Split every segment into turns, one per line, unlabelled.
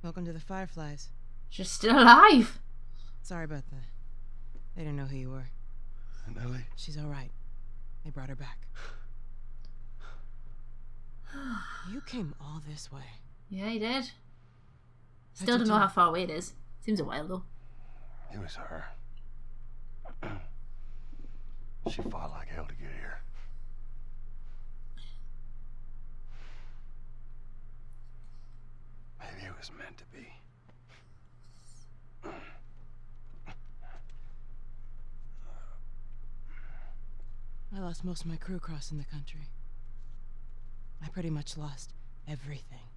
Welcome to the Fireflies.
She's still alive.
Sorry about that. They didn't know who you were.
And Ellie?
She's alright. They brought her back. You came all this way.
Yeah, he did. Still don't know how far away it is. Seems a while though.
It was her. She fought like hell to get here. Maybe it was meant to be.
I lost most of my crew crossing the country. I pretty much lost everything.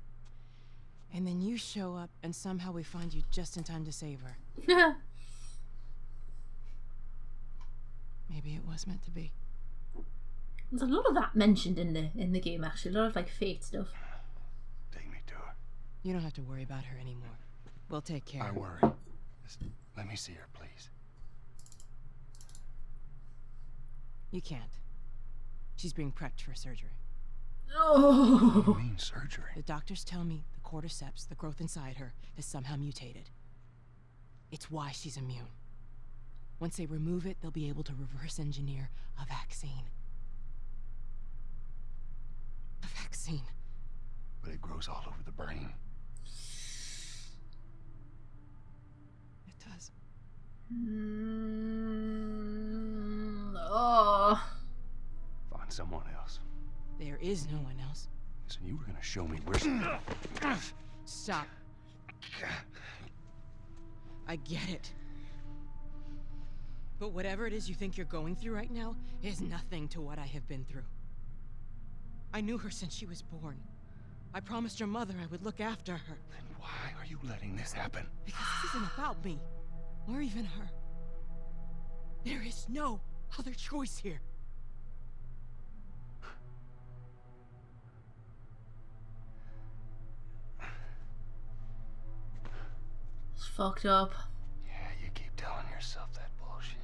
And then you show up and somehow we find you just in time to save her. Maybe it was meant to be.
There's a lot of that mentioned in the game actually. A lot of like fate stuff.
Take me to her.
You don't have to worry about her anymore. We'll take care
I
of her.
worry. Just let me see her, please.
You can't. She's being prepped for surgery.
Oh.
What do you mean surgery?
The doctors tell me the Cordyceps, the growth inside her, is somehow mutated. It's why she's immune. Once they remove it, they'll be able to reverse engineer a vaccine. A vaccine.
But it grows all over the brain.
It does.
Oh.
Find someone else.
There is no one else.
Listen, you were gonna show me where.
Stop. I get it. But whatever it is you think you're going through right now is nothing to what I have been through. I knew her since she was born. I promised your mother I would look after her.
Then why are you letting this happen?
Because this isn't about me, or even her. There is no other choice here.
It's fucked up.
Yeah, you keep telling yourself that bullshit.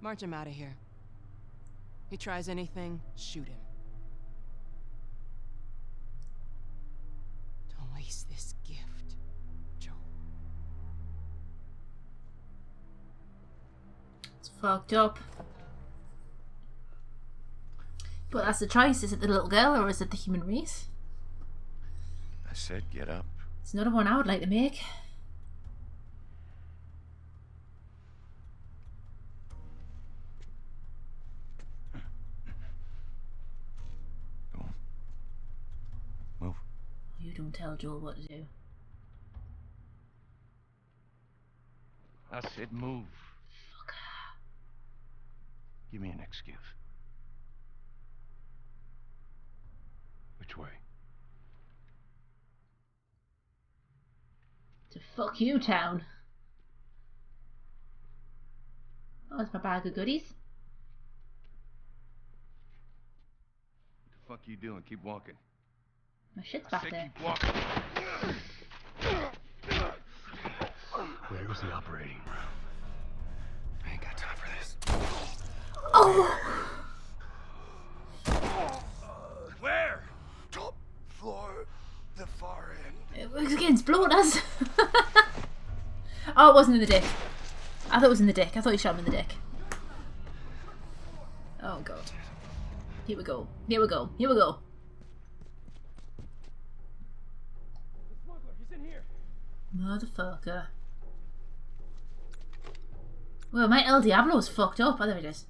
March him out of here. He tries anything, shoot him. Don't waste this gift, Joel.
It's fucked up. But that's the choice. Is it the little girl or is it the human race?
I said get up.
It's another one I would like to make.
Go on. Move.
You don't tell Joel what to do.
I said move. Give me an excuse. Which way?
To fuck you town. Oh, that's my bag of goodies.
What the fuck you doing? Keep walking.
My shit's back there.
Keep walking. Where was the operating room? I ain't got time for this.
Oh!
Where? Top floor, the far end.
It was against bloaters. Oh, it wasn't in the dick. I thought it was in the dick. I thought you shot him in the dick. Oh god. Here we go. Here we go. Here we go.
The smuggler, he's in here.
Motherfucker. Well, my El Diablo's fucked up. Oh, there it is.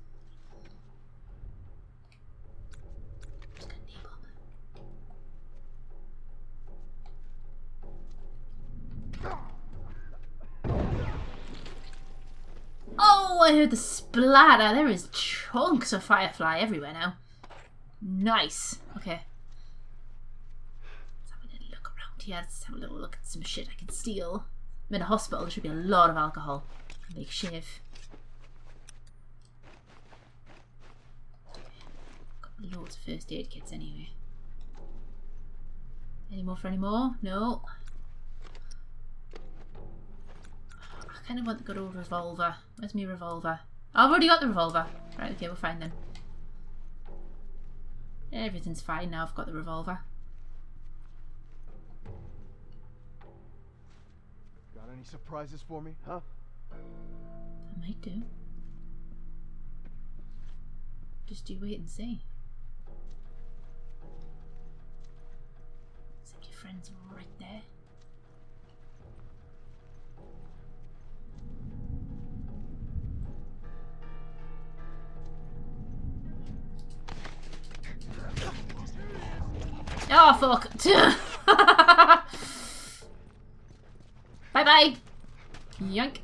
Oh, I heard the splatter. There is chunks of Firefly everywhere now. Nice. Okay. Let's have a little look around here. Let's have a little look at some shit I can steal. I'm in a hospital. There should be a lot of alcohol. Make shave. Got loads of first aid kits anyway. Any more for any more? No. I kind of want the good old revolver. Where's my revolver? Oh, I've already got the revolver. Right, okay, we're fine then. Everything's fine now. I've got the revolver.
Got any surprises for me, huh?
I might do. Just you wait and see. Except your friend's right there. Oh fuck! Bye bye! Yoink!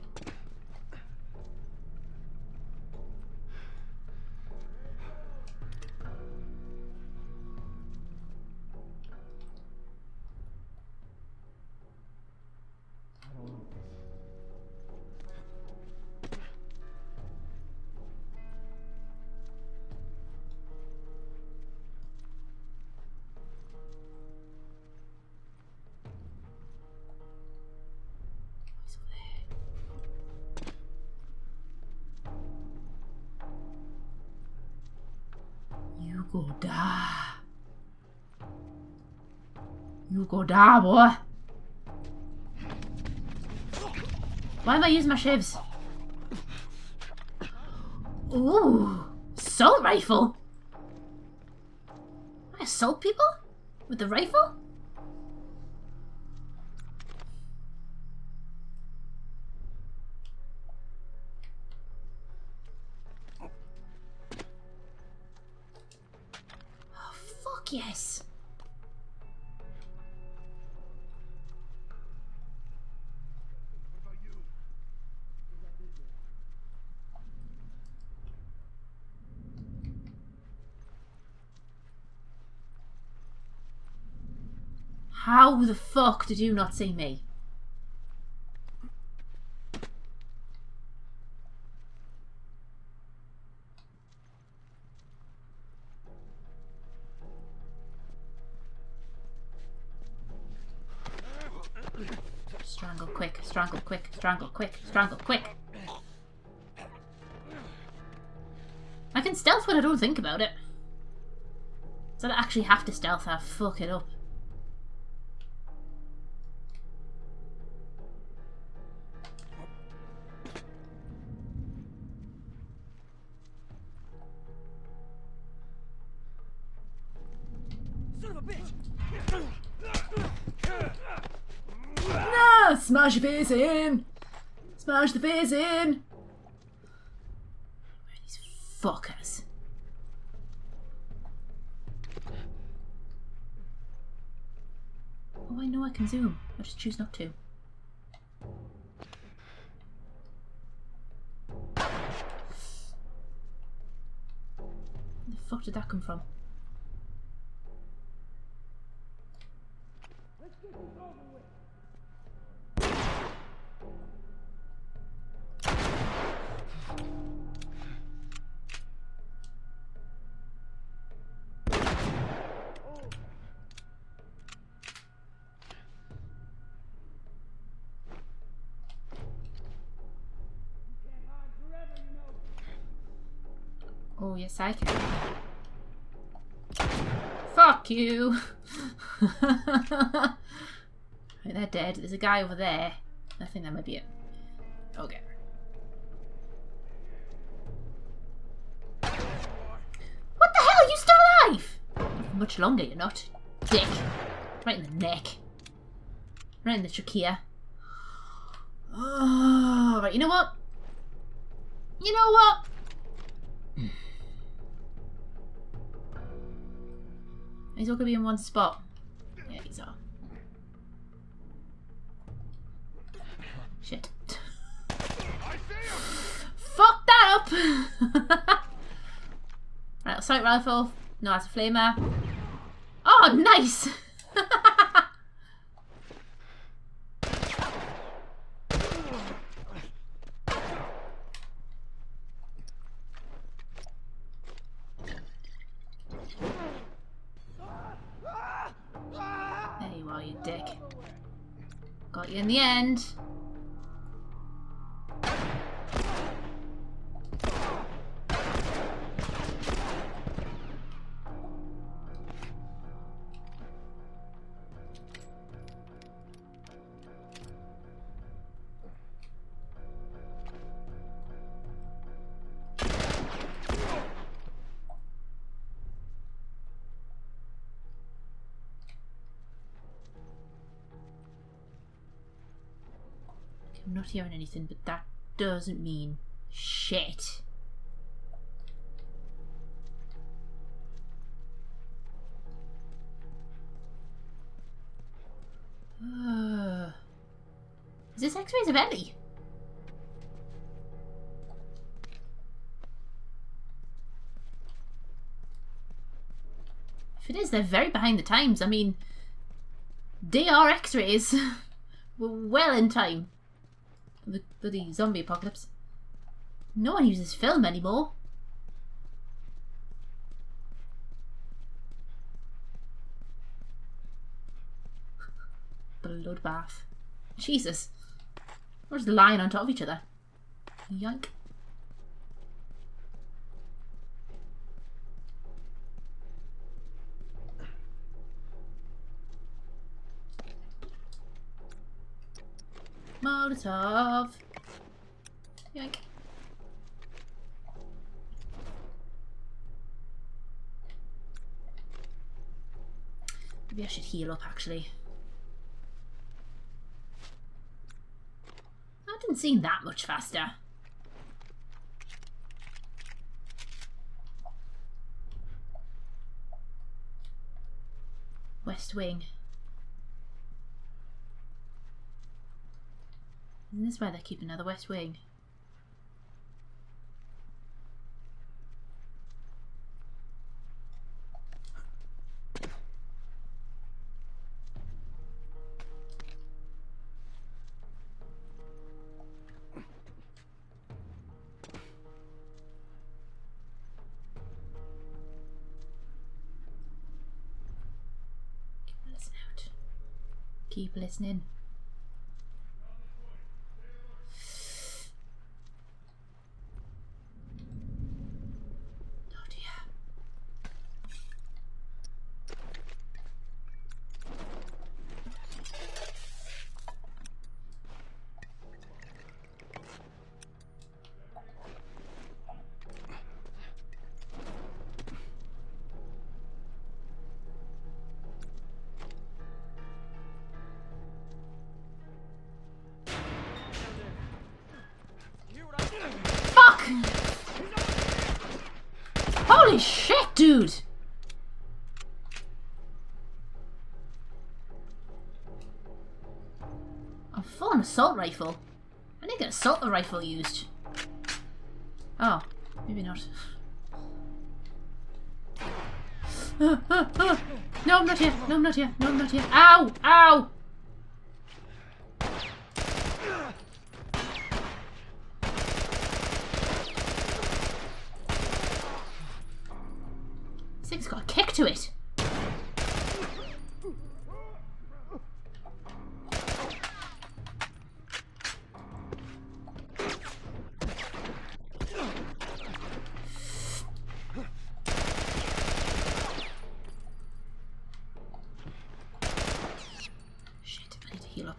You go die. You go die, boy. Why am I using my shivs? Ooh, assault rifle. I assault people with the rifle? Yes. How the fuck did you not see me? Strangle quick, strangle quick, strangle quick, strangle quick. I can stealth when I don't think about it. So I actually have to stealth, I fuck it up.
Son of a bitch!
No! Smash your face in! Smash the face in! Where are these fuckers? Oh, I know I can zoom. I just choose not to. Where the fuck did that come from? Oh, yes, I can. Fuck you! Right, they're dead. There's a guy over there. I think that might be it. Okay. What the hell? Are you still alive? Much longer, you're not. Dick. Right in the neck. Right in the trachea. Oh, right, you know what? You know what? He's all gonna be in one spot. Yeah, he's all. Shit. Fuck that up! Right, assault rifle. No, that's a flamer. Oh, nice! There you are, you dick. Got you in the end. I'm not hearing anything, but that doesn't mean shit. Is this X-rays of Ellie? If it is, they're very behind the times. I mean, they are X-rays. We're well in time. The bloody zombie apocalypse. No one uses film anymore. Bloodbath. Jesus. We're just lying on top of each other. Yoink. Molotov. Yoink. Maybe I should heal up actually. That didn't seem that much faster. West Wing. Isn't this where they keep another West Wing? Keep listening. Oh dear. Fuck! Holy shit, dude! A full-on assault rifle. I didn't get an assault rifle used. Oh, maybe not. No, I'm not here. No, I'm not here. No, I'm not here. Ow! Ow! This thing's got a kick to it. Shit, I need to heal up.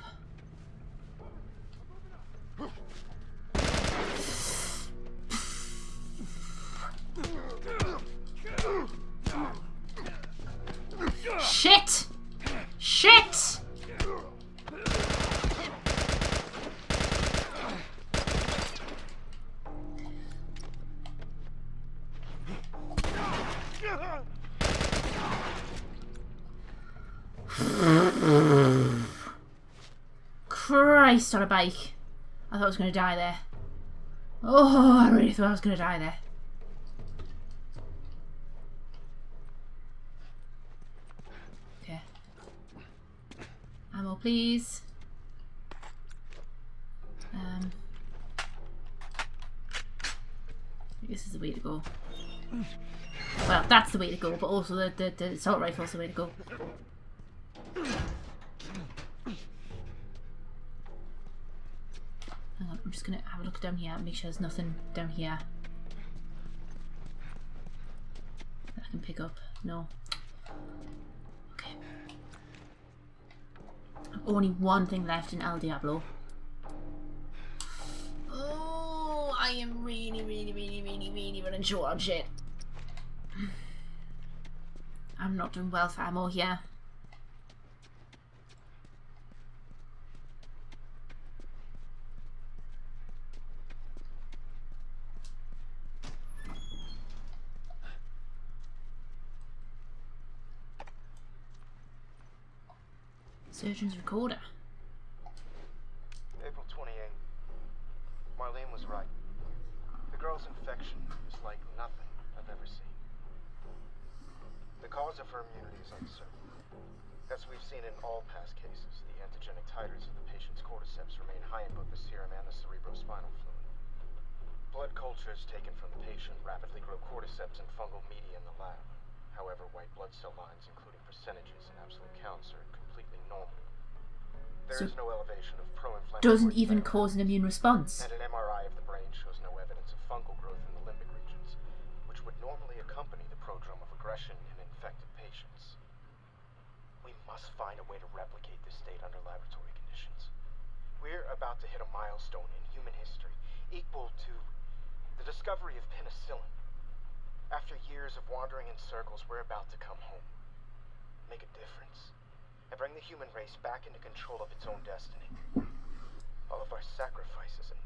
Shit! Shit! Christ on a bike. I thought I was going to die there. Oh, I really thought I was going to die there. Okay. Ammo, please. This is the way to go. Well, that's the way to go, but also the assault rifle's the way to go. Hang on, I'm just gonna have a look down here and make sure there's nothing down here that I can pick up. No. Okay. Only one thing left in El Diablo. Oh, I am really running short on shit. I'm not doing well for ammo here. Surgeon's recorder.
April 28th. Marlene was right. The girl's infection is like nothing I've ever seen. The cause of her immunity is uncertain. As we've seen in all past cases, the antigenic titers of the patient's cordyceps remain high in both the serum and the cerebrospinal fluid. Blood cultures taken from the patient rapidly grow cordyceps and fungal media in the lab. However, white blood cell lines, including percentages and absolute counts, are completely normal. There is no elevation of pro-inflammatory...
Doesn't even cause an immune response.
And an MRI of the brain shows no evidence of fungal growth in the limbic regions, which would normally accompany the prodrome of aggression in infected patients. We must find a way to replicate this state under laboratory conditions. We're about to hit a milestone in human history equal to the discovery of penicillin. After years of wandering in circles, we're about to come home, make a difference, and bring the human race back into control of its own destiny. All of our sacrifices and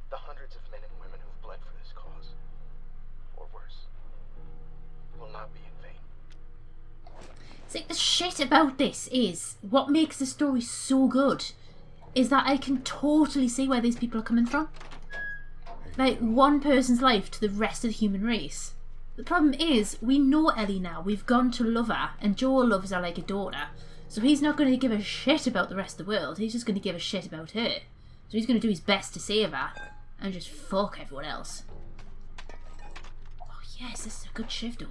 the hundreds of men and women who've bled for this cause, or worse, will not be in vain.
See, the shit about this is, what makes the story so good is that I can totally see where these people are coming from. Like, one person's life to the rest of the human race. The problem is, we know Ellie now, we've gone to love her, and Joel loves her like a daughter. So he's not going to give a shit about the rest of the world, he's just going to give a shit about her. So he's going to do his best to save her, and just fuck everyone else. Oh yes, this is a good shift though.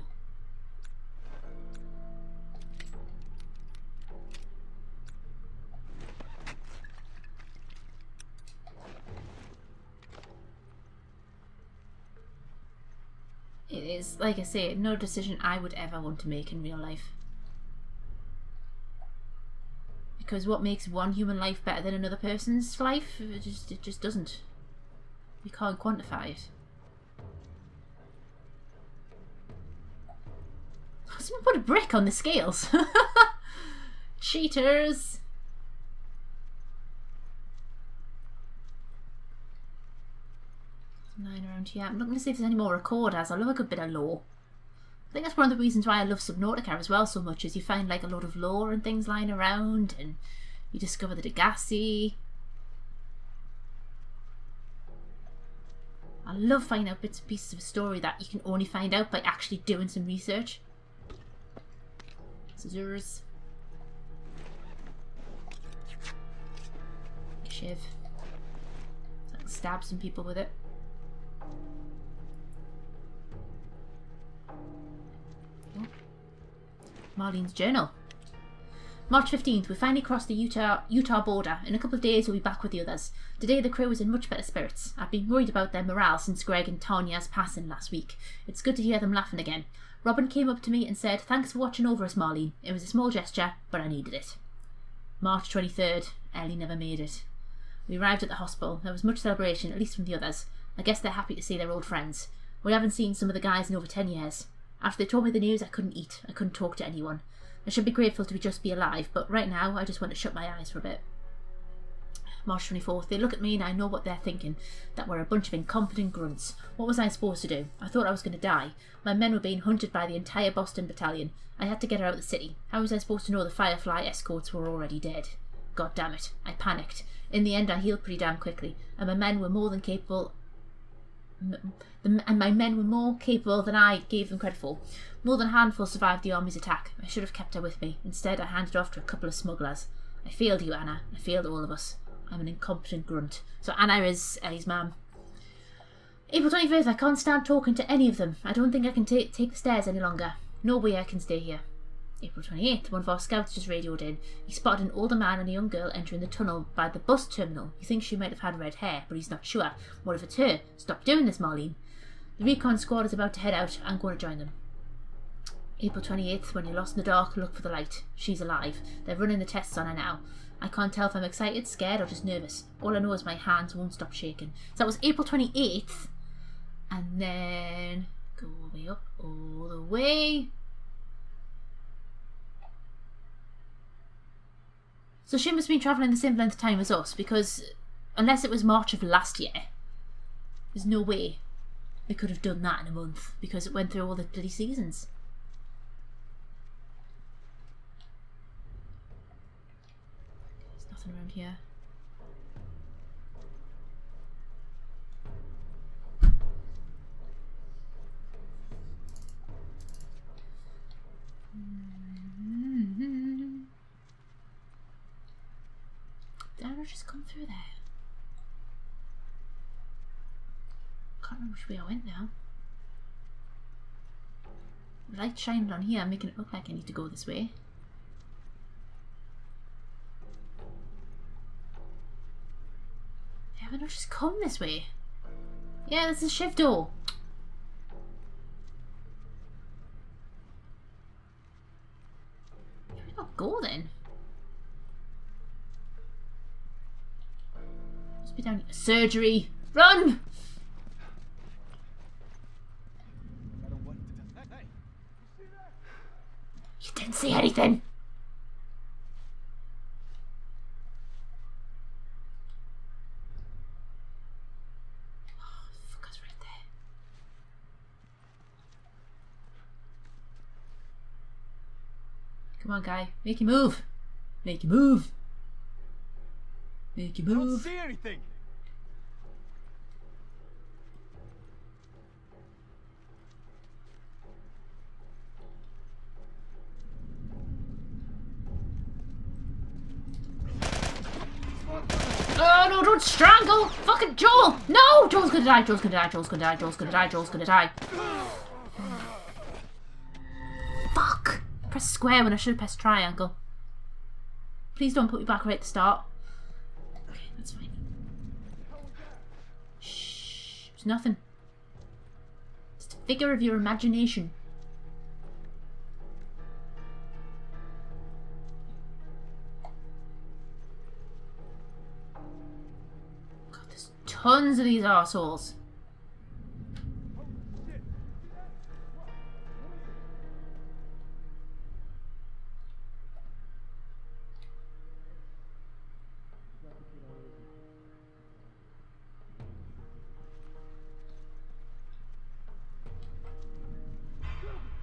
It is, like I say, no decision I would ever want to make in real life. Because what makes one human life better than another person's life? It just doesn't. You can't quantify it. Someone put a brick on the scales. Cheaters! Lying around here. I'm looking to see if there's any more recorders. I love a good bit of lore. I think that's one of the reasons why I love Subnautica as well so much, is you find like a lot of lore and things lying around, and you discover the Degassi. I love finding out bits and pieces of a story that you can only find out by actually doing some research. Scissors. Shiv. So I can stab some people with it. Marlene's journal. March 15th, we finally crossed the Utah border. In a couple of days we'll be back with the others. Today the crew is in much better spirits. I've been worried about their morale since Greg and Tanya's passing last week. It's good to hear them laughing again. Robin came up to me and said, "Thanks for watching over us, Marlene. It was a small gesture, but I needed it." March 23rd, Ellie never made it. We arrived at the hospital. There was much celebration, at least from the others. I guess they're happy to see their old friends. We haven't seen some of the guys in over 10 years. After they told me the news, I couldn't eat. I couldn't talk to anyone. I should be grateful to just be alive, but right now I just want to shut my eyes for a bit. March 24th, they look at me and I know what they're thinking, that we're a bunch of incompetent grunts. What was I supposed to do? I thought I was going to die. My men were being hunted by the entire Boston battalion. I had to get her out of the city. How was I supposed to know the Firefly escorts were already dead? God damn it. I panicked. In the end I healed pretty damn quickly, and my men were more capable than I gave them credit for. More than a handful survived the army's attack. I should have kept her with me. Instead I handed her off to a couple of smugglers. I failed you, Anna. I failed all of us. I'm an incompetent grunt. So Anna is Ellie's mum. April 25th, I can't stand talking to any of them. I don't think I can take the stairs any longer. No way I can stay here. April 28th, one of our scouts just radioed in. He spotted an older man and a young girl entering the tunnel by the bus terminal. He thinks she might have had red hair, but he's not sure. What if it's her? Stop doing this, Marlene. The recon squad is about to head out. I'm going to join them. April 28th, when you're lost in the dark, look for the light. She's alive. They're running the tests on her now. I can't tell if I'm excited, scared, or just nervous. All I know is my hands won't stop shaking. So that was April 28th. And then go all the way up, all the way. So she must have been travelling the same length of time as us, because unless it was March of last year, there's no way they could have done that in a month, because it went through all the bloody seasons. Nothing around here. Did I just come through there? Can't remember which way I went now. Light shining on here, making it look like I need to go this way. Haven't I just come this way? Yeah, this is shift door. Where did I go then? Must be down here. Surgery! Run! You didn't see anything! Oh, the fucker's right there. Come on, guy. Make you move! Make you move! Make you
I don't
move!
see anything.
Oh no, don't strangle! Fucking Joel! No! Joel's gonna die, Joel's gonna die, Joel's gonna die, Joel's gonna die, Joel's gonna die. Fuck! Press square when I should have pressed triangle. Please don't put me back right at the start. Okay, that's fine. Shh. There's nothing. Just a figure of your imagination. God, there's tons of these arseholes.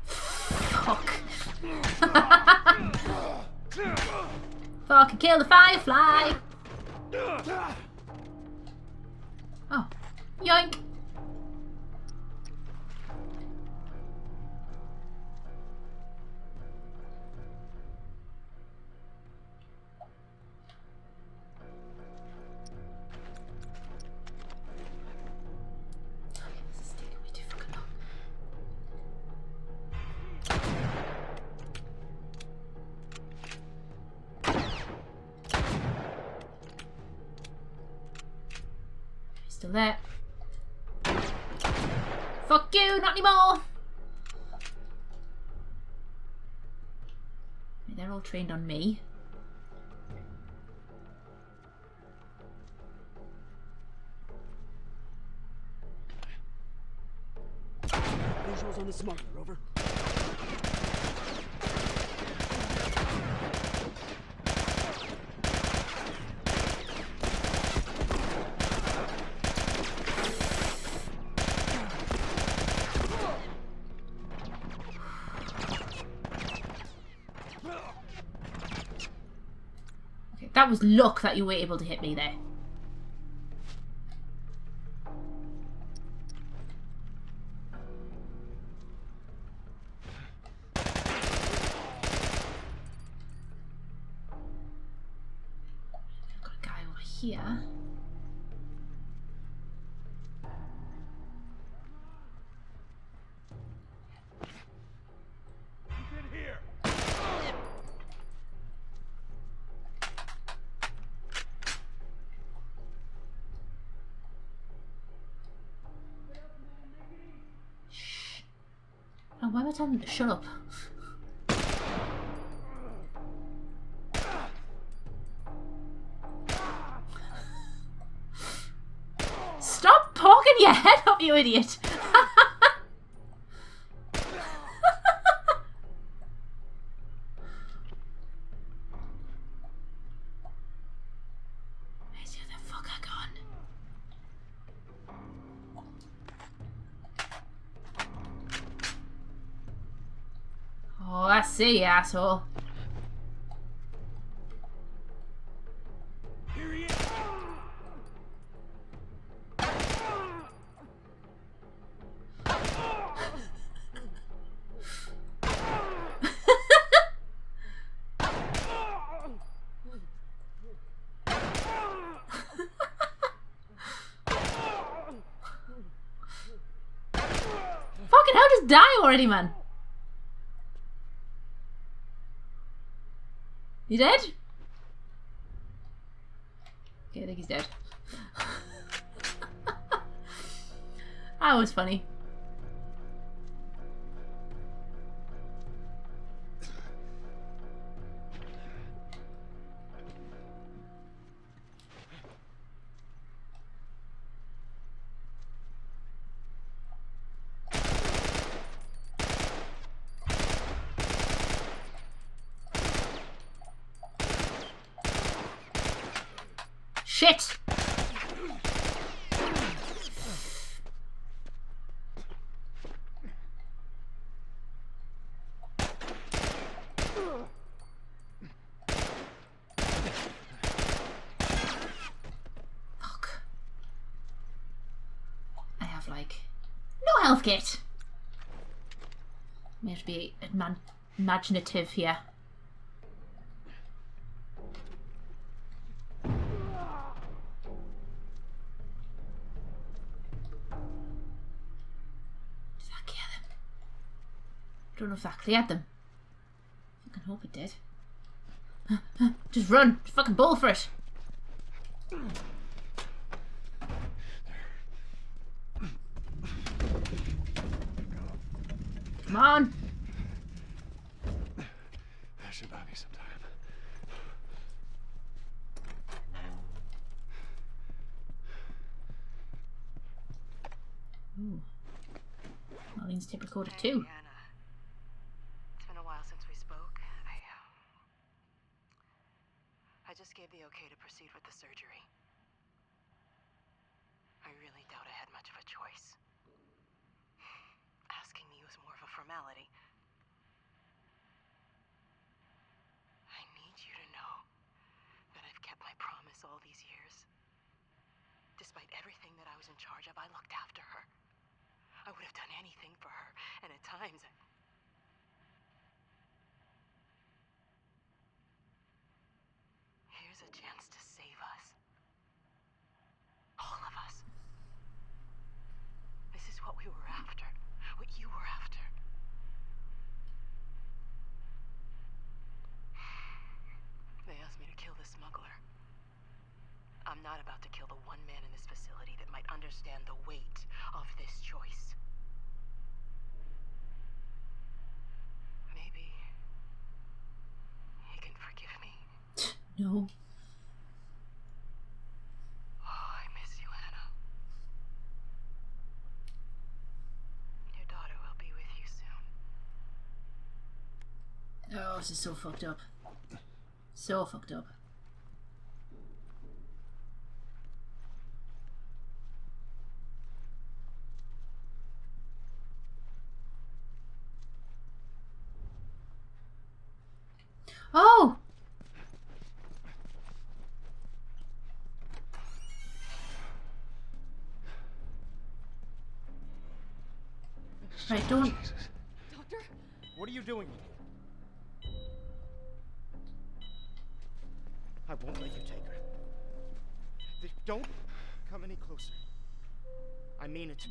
Fuck. Fucking kill the firefly! Oh. Yoink! This is taking way too fucking long. Still there. Fuck you, not anymore! They're all trained on me.
Visuals on the smuggler, over.
Okay, that was luck that you were able to hit me there. I've got a guy over here.
He's in here.
Oh, why am I telling him to shut up? Stop poking your head up, you idiot! Where's the other fucker gone? Oh, I see, you asshole. Just die already, man. You dead? Okay, I think he's dead. That was funny. Shit! Fuck. I have like no health kit. We have to be imaginative here. I don't know if that cleared them. I fucking hope it did. Just run! Just fucking bowl for it! Come on!
That should buy me some time.
Ooh. Marlene's tape recorder too.
I just gave the okay to proceed with the surgery. I really doubt I had much of a choice. Asking me was more of a formality. I need you to know that I've kept my promise all these years. Despite everything that I was in charge of, I looked after her. I would have done anything for her, and at times Here's a chance to save us. All of us. This is what we were after. What you were after. They asked me to kill the smuggler. I'm not about to kill the one man in this facility that might understand the weight of this choice. Maybe he can forgive me.
No.
Oh, I miss you, Anna. Your daughter will be with you soon.
Oh, this is so fucked up. So fucked up. Oh! Right, don't.
Doctor? What are you doing here? I won't let you take her. Don't come any closer. I mean it.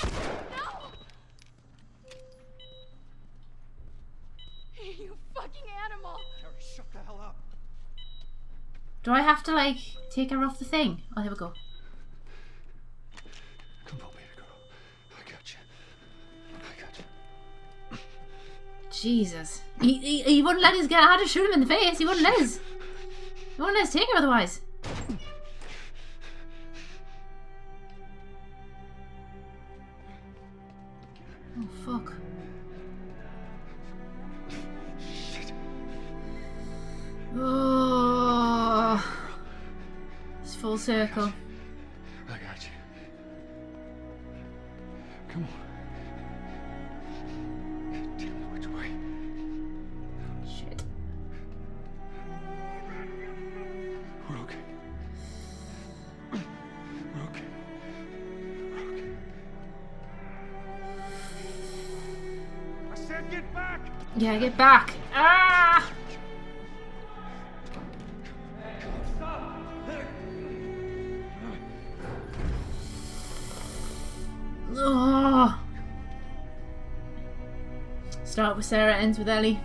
No! You fucking animal!
Carrie, shut the hell up.
Do I have to, like, take her off the thing? Oh, there we go.
Come on, baby girl. I got you. I got you.
Jesus. He wouldn't let us get. I had to shoot him in the face. He wouldn't let us. He wouldn't let us take her otherwise. Oh, fuck.
Shit.
Oh. It's full circle.
I got you. Come on. Tell me which way.
Shit.
We're okay. We're okay. We're okay.
I said get back!
Yeah, get back. Ah! Oh. Start with Sarah, ends with Ellie.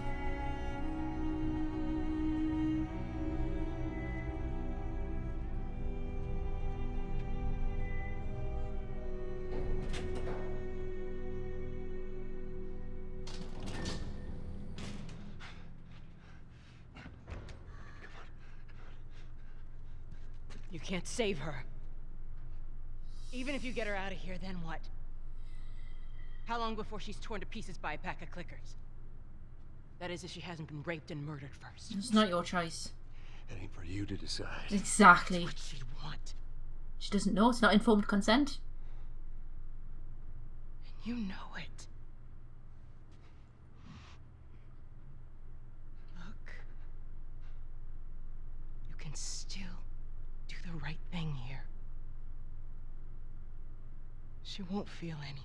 You can't save her. Even if you get her out of here, then what? How long before she's torn to pieces by a pack of clickers? That is, if she hasn't been raped and murdered first.
It's not your choice.
It ain't for you to decide.
Exactly.
What she'd want.
She doesn't know. It's not informed consent.
And you know it. Look. You can still do the right thing here. She won't feel anything.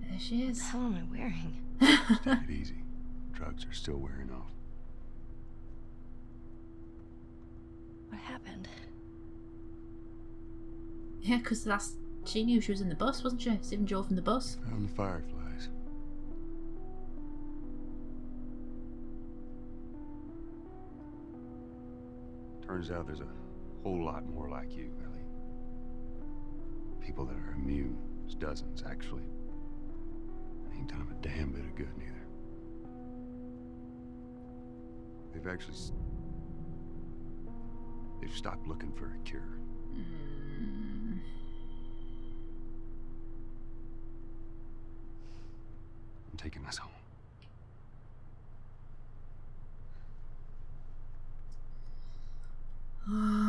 There she is.
What the hell am I wearing?
Just take it easy. Drugs are still wearing off.
What happened?
Yeah, because last she knew she was in the bus, wasn't she? Saving Joel from the bus.
Found the fireflies. Turns out there's a whole lot more like you, Ellie. People that are immune. There's dozens, actually. Ain't done 'em a damn bit of good, neither. They've actually... They've stopped looking for a cure. I'm taking us home.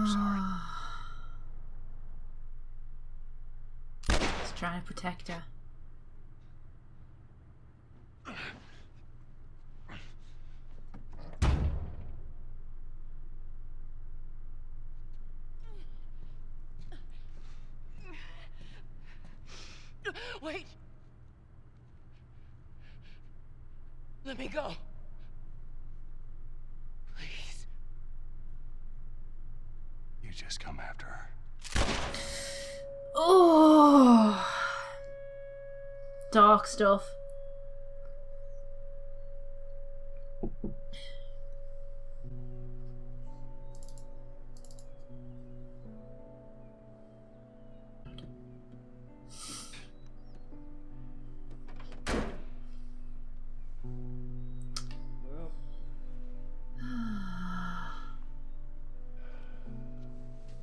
Sorry.
He's trying to protect her.
Wait! Let me go. Please.
You just come after her.
Oh, dark stuff.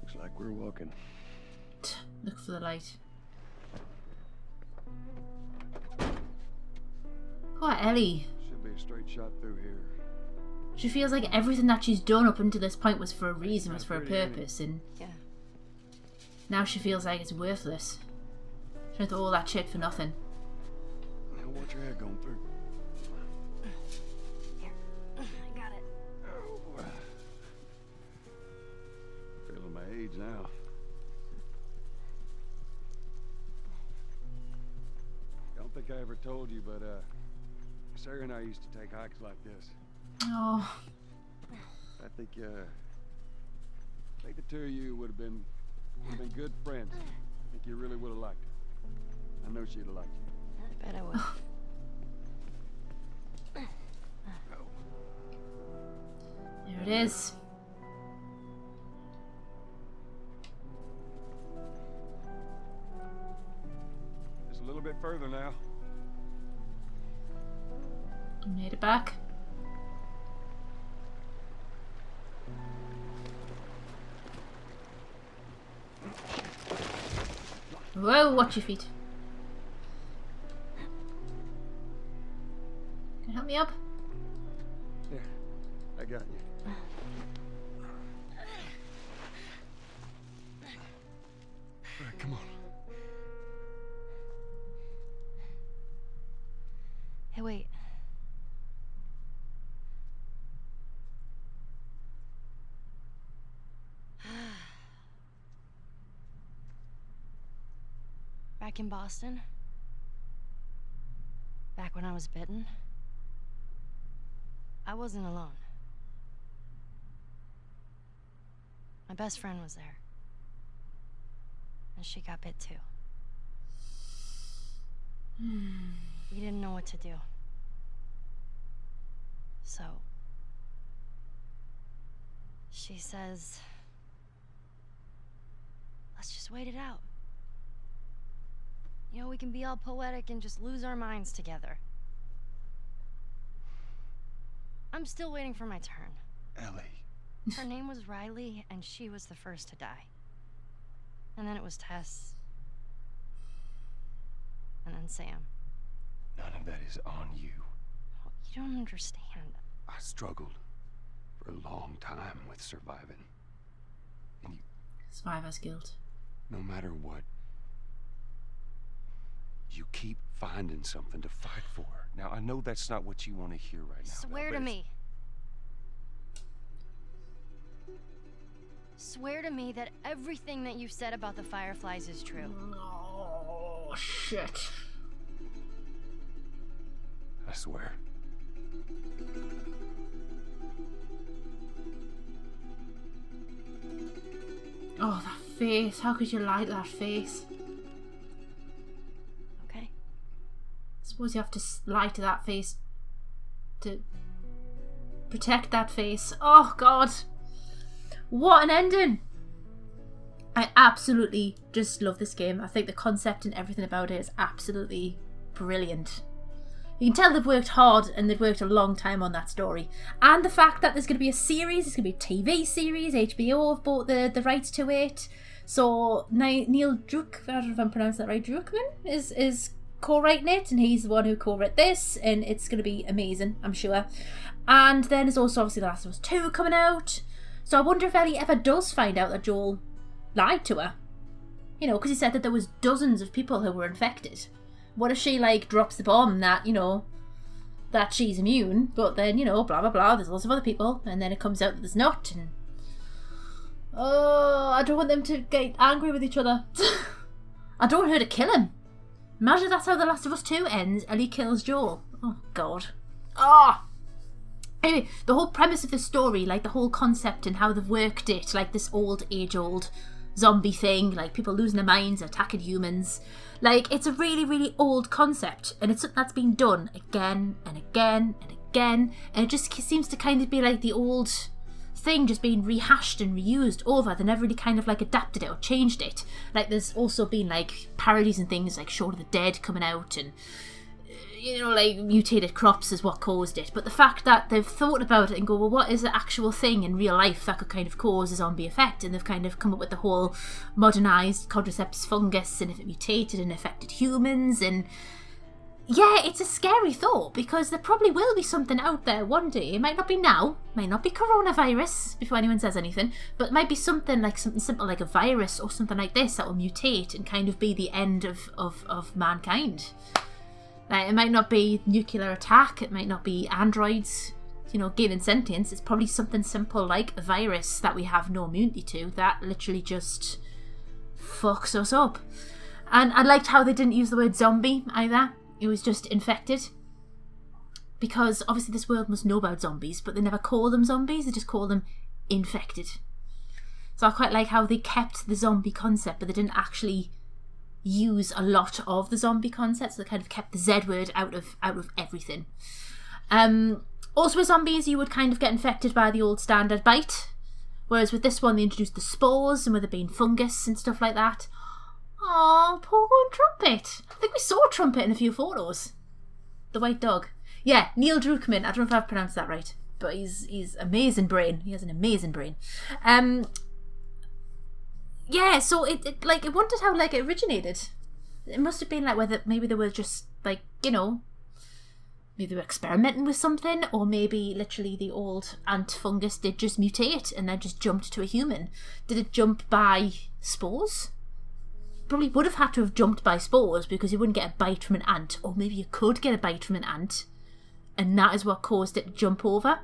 Looks like we're walking.
Look for the light. Poor Ellie.
Should be a straight shot through here.
She feels like everything that she's done up until this point was for a reason, was for a purpose, and
Yeah.
now she feels like it's worthless. She went through all that shit for nothing.
Now watch your head going through.
Here. I got it.
Oh. Feeling my age now. Don't think I ever told you, but Sarah and I used to take hikes like this.
Oh,
I think the two of you would have been good friends. I think you really would have liked her. I know she'd have liked you.
I bet I would.
there it is.
Just a little bit further now.
Made it back. Whoa, watch your feet. Can you help me up?
Here, I got you. All right, come on.
wait. Back in Boston, back when I was bitten, I wasn't alone. My best friend was there. And she got bit too. We didn't know what to do. So, she says, let's just wait it out. You know, we can be all poetic and just lose our minds together. I'm still waiting for my turn.
Ellie.
Her name was Riley, and she was the first to die. And then it was Tess. And then Sam.
None of that is on you.
Oh, you don't understand.
I struggled for a long time with surviving. And you,
Survivor's guilt.
no matter what, you keep finding something to fight for. Now, I know that's not what you want to hear right now.
Swear to me. Swear to me that everything that you said about the Fireflies is true.
Oh, shit.
I swear.
Oh, that face. How could you lie to that face?
Okay.
I suppose you have to lie to that face to protect that face. Oh, God. What an ending. I absolutely just love this game. I think the concept and everything about it is absolutely brilliant. You can tell they've worked hard and they've worked a long time on that story. And the fact that there's going to be a series, there's going to be a TV series, HBO have bought the rights to it. So Neil Druck, I don't know if I'm pronouncing that right, Druckmann is co-writing it, and he's the one who co-wrote this, and it's going to be amazing, I'm sure. And then there's also obviously The Last of Us 2 coming out. So I wonder if Ellie ever does find out that Joel lied to her. You know, because he said that there was dozens of people who were infected. What if she, like, drops the bomb that, you know, that she's immune, but then, you know, blah, blah, blah, there's lots of other people, and then it comes out that there's not, and... Oh, I don't want them to get angry with each other. I don't want her to kill him. Imagine if that's how The Last of Us 2 ends, Ellie kills Joel. Oh, God. Ah! Anyway, the whole premise of the story, like the whole concept and how they've worked it, like this age-old zombie thing, like people losing their minds, attacking humans. Like, it's a really, really old concept, and it's something that's been done again and again and again, and it just seems to kind of be like the old thing just being rehashed and reused over. They never really kind of like adapted it or changed it. Like, there's also been like parodies and things like Shaun of the Dead coming out, and you know, like mutated crops is what caused it. But the fact that they've thought about it and go, well, what is the actual thing in real life that could kind of cause a zombie effect? And they've kind of come up with the whole modernised Cordyceps fungus, and if it mutated and affected humans. And yeah, it's a scary thought, because there probably will be something out there one day. It might not be now, might not be coronavirus, before anyone says anything, but it might be something like something simple like a virus or something like this that will mutate and kind of be the end of mankind. Like, it might not be nuclear attack, it might not be androids, you know, gaining sentience. It's probably something simple like a virus that we have no immunity to that literally just fucks us up. And I liked how they didn't use the word zombie either. It was just infected. Because obviously this world must know about zombies, but they never call them zombies, they just call them infected. So I quite like how they kept the zombie concept, but they didn't actually use a lot of the zombie concept, so they kind of kept the Z word out of everything. Also with zombies, you would kind of get infected by the old standard bite, whereas with this one they introduced the spores, and with it being fungus and stuff like that. Oh, poor Trumpet. I think we saw Trumpet in a few photos. The white dog. Yeah, Neil Druckmann. I don't know if I've pronounced that right, but he's amazing brain. He has an amazing brain. Yeah, so it wondered how like it originated. It must have been like whether maybe they were just like, you know, maybe they were experimenting with something, or maybe literally the old ant fungus did just mutate and then just jumped to a human. Did it jump by spores? Probably would have had to have jumped by spores, because you wouldn't get a bite from an ant, or maybe you could get a bite from an ant. and that is what caused it to jump over.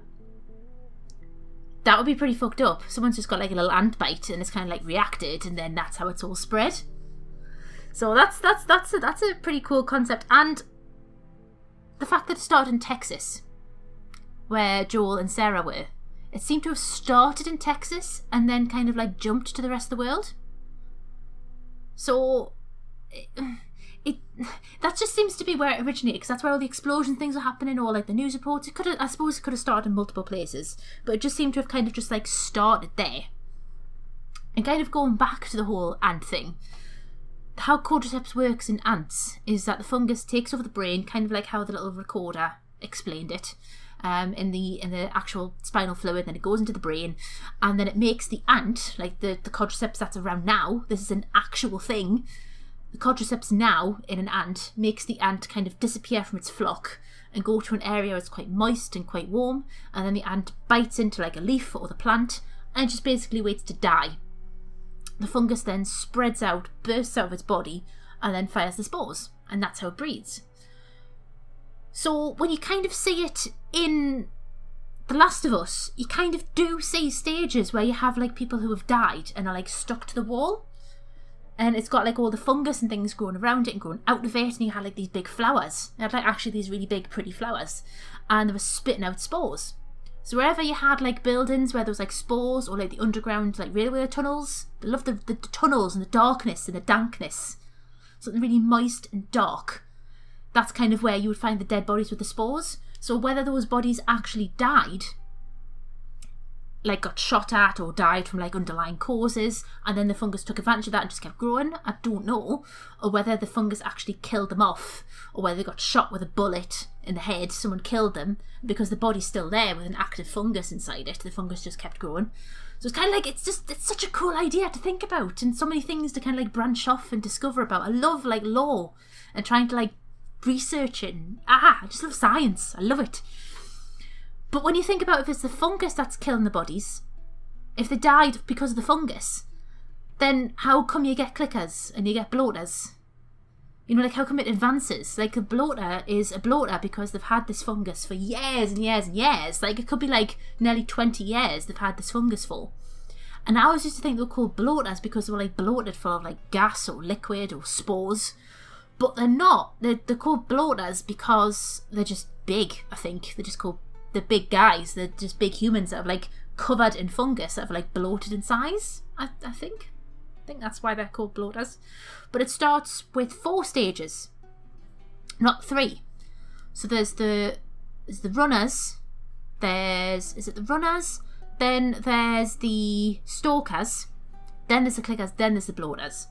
That would be pretty fucked up. Someone's just got like a little ant bite and it's kind of like reacted, and then that's how it's all spread. So that's a pretty cool concept. And the fact that it started in Texas, where Joel and Sarah were, it seemed to have started in Texas and then kind of like jumped to the rest of the world. So that just seems to be where it originated, because that's where all the explosion things are happening, or like the news reports. I suppose it could have started in multiple places, but it just seemed to have kind of just like started there. And kind of going back to the whole ant thing, how Cordyceps works in ants is that the fungus takes over the brain, kind of like how the little recorder explained it, in the actual spinal fluid, then it goes into the brain, and then it makes the ant, like the Cordyceps that's around now, this is an actual thing. The Cordyceps now in an ant makes the ant kind of disappear from its flock and go to an area where it's quite moist and quite warm, and then the ant bites into like a leaf or the plant and just basically waits to die. The fungus then spreads out, bursts out of its body, and then fires the spores, and that's how it breeds. So when you kind of see it in The Last of Us, you kind of do see stages where you have like people who have died and are like stuck to the wall, and it's got like all the fungus and things growing around it and growing out of it, and you had like these big flowers. It had like actually these really big pretty flowers, and they were spitting out spores. So wherever you had like buildings where there was like spores, or like the underground like railway tunnels, I love the tunnels and the darkness and the dankness, something really moist and dark. That's kind of where you would find the dead bodies with the spores. So whether those bodies actually died, like got shot at or died from like underlying causes, and then the fungus took advantage of that and just kept growing, I don't know. Or whether the fungus actually killed them off, or whether they got shot with a bullet in the head, someone killed them, because the body's still there with an active fungus inside it, the fungus just kept growing. So it's kind of like, it's such a cool idea to think about, and so many things to kind of like branch off and discover about. I love like lore and trying to like research it, and I just love science. I love it. But when you think about if it's the fungus that's killing the bodies, if they died because of the fungus, then how come you get clickers and you get bloaters? You know, like how come it advances? Like a bloater is a bloater because they've had this fungus for years and years and years. Like it could be like nearly 20 years they've had this fungus for. And I always used to think they were called bloaters because they were like bloated full of like gas or liquid or spores. But they're not. They're called bloaters because they're just big, I think. They're just called, they're big guys. They're just big humans that have like covered in fungus, that have like bloated in size, I think. I think that's why they're called bloaters. But it starts with 4 stages, not 3. So there's the runners, is it the runners? Then there's the stalkers, then there's the clickers, then there's the bloaters.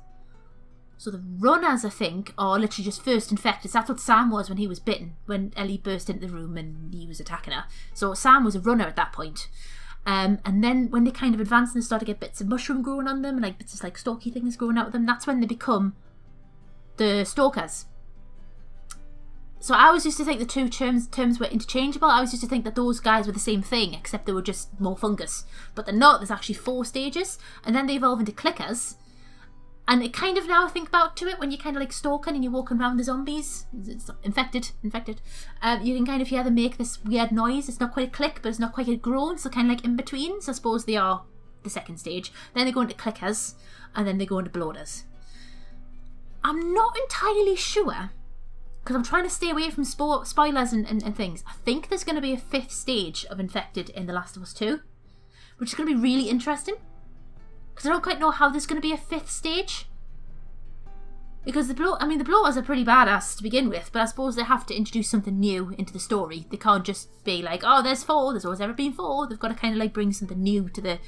So the runners, I think, are literally just first infected. That's what Sam was when he was bitten, when Ellie burst into the room and he was attacking her. So Sam was a runner at that point. And then when they kind of advance and they start to get bits of mushroom growing on them and like bits of like stalky things growing out of them, that's when they become the stalkers. So I always used to think the two terms were interchangeable. I always used to think that those guys were the same thing, except they were just more fungus. But they're not. There's actually 4 stages, and then they evolve into clickers. And it kind of, now I think about to it, when you're kind of like stalking and you're walking around the zombies, it's infected, you can kind of hear them make this weird noise. It's not quite a click, but it's not quite a groan, so kind of like in between. So I suppose they are the second stage. Then they go into clickers, and then they go into bloaters. I'm not entirely sure, because I'm trying to stay away from spoilers and things. I think there's going to be a 5th stage of infected in The Last of Us 2, which is going to be really interesting. Because I don't quite know how there's going to be a 5th stage. Because the bloaters are pretty badass to begin with, but I suppose they have to introduce something new into the story. They can't just be like, oh, there's 4, there's always ever been 4. They've got to kind of like bring something new to the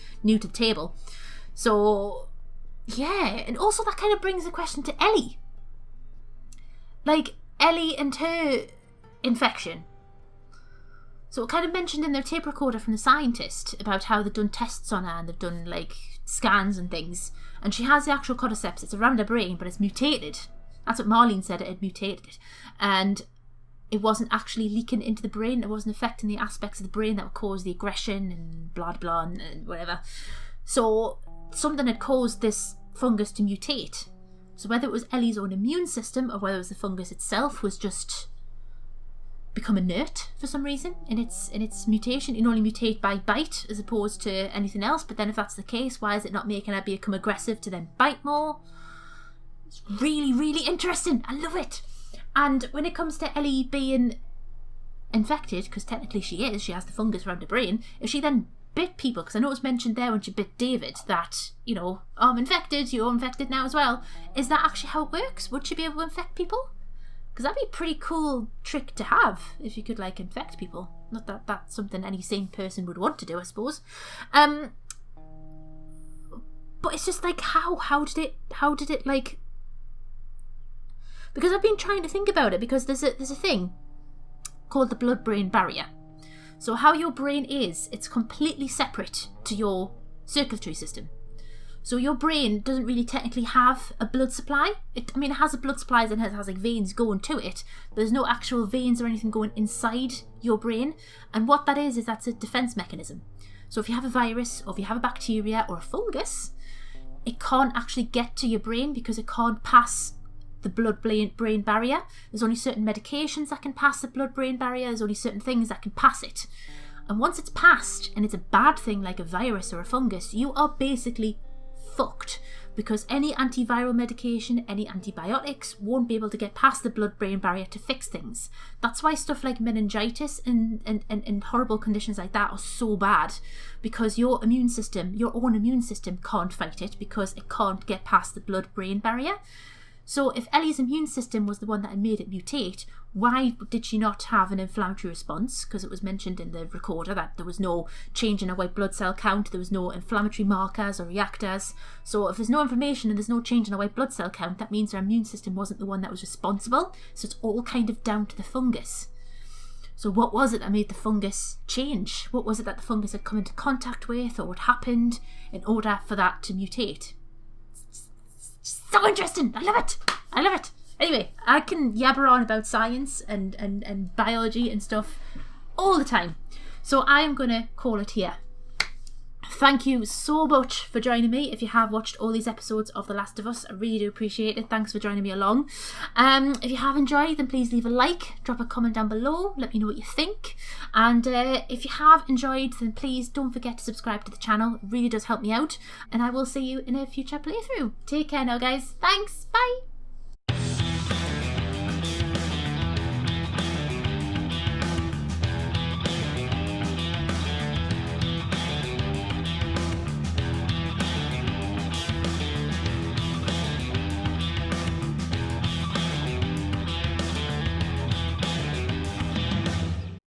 table. So, yeah. And also that kind of brings the question to Ellie. Like, Ellie and her infection. So it kind of mentioned in their tape recorder from the scientist about how they've done tests on her and they've done like scans and things, and she has the actual cordyceps. It's around her brain, but it's mutated. That's what Marlene said, it had mutated it, and it wasn't actually leaking into the brain. It wasn't affecting the aspects of the brain that would cause the aggression and blah blah and whatever. So something had caused this fungus to mutate. So whether it was Ellie's own immune system or whether it was the fungus itself was just become inert for some reason in its mutation. It can only mutate by bite as opposed to anything else. But then if that's the case, why is it not making her become aggressive to then bite more? It's really, really interesting. I love it. And when it comes to Ellie being infected, because technically she has the fungus around her brain, if she then bit people, because I know it was mentioned there when she bit David that, you know, I'm infected, you're infected now as well. Is that actually how it works? Would she be able to infect people? Because that'd be a pretty cool trick to have if you could, like, infect people. Not that that's something any sane person would want to do, I suppose. But it's just like, how did it like? Because I've been trying to think about it, because there's a thing called the blood-brain barrier. So how your brain is, it's completely separate to your circulatory system. So your brain doesn't really technically have a blood supply. It has a blood supply and it has like veins going to it, but there's no actual veins or anything going inside your brain. And what that is that's a defense mechanism. So if you have a virus, or if you have a bacteria or a fungus, it can't actually get to your brain because it can't pass the blood-brain barrier. There's only certain medications that can pass the blood-brain barrier. There's only certain things that can pass it. And once it's passed, and it's a bad thing like a virus or a fungus, you are basically fucked, because any antiviral medication, any antibiotics won't be able to get past the blood-brain barrier to fix things. That's why stuff like meningitis and horrible conditions like that are so bad, because your immune system, your own immune system, can't fight it because it can't get past the blood-brain barrier. So if Ellie's immune system was the one that had made it mutate, why did she not have an inflammatory response? Because it was mentioned in the recorder that there was no change in her white blood cell count, there was no inflammatory markers or reactors. So if there's no inflammation and there's no change in her white blood cell count, that means her immune system wasn't the one that was responsible. So it's all kind of down to the fungus. So what was it that made the fungus change? What was it that the fungus had come into contact with, or what happened in order for that to mutate? So interesting. I love it. I love it. Anyway, I can yabber on about science and biology and stuff all the time. So I am going to call it here. Thank you so much for joining me. If you have watched all these episodes of The Last of Us, I really do appreciate it. Thanks for joining me along. If you have enjoyed, then please leave a like, drop a comment down below, let me know what you think. And if you have enjoyed, then please don't forget to subscribe to the channel. It really does help me out. And I will see you in a future playthrough. Take care now, guys. Thanks. Bye.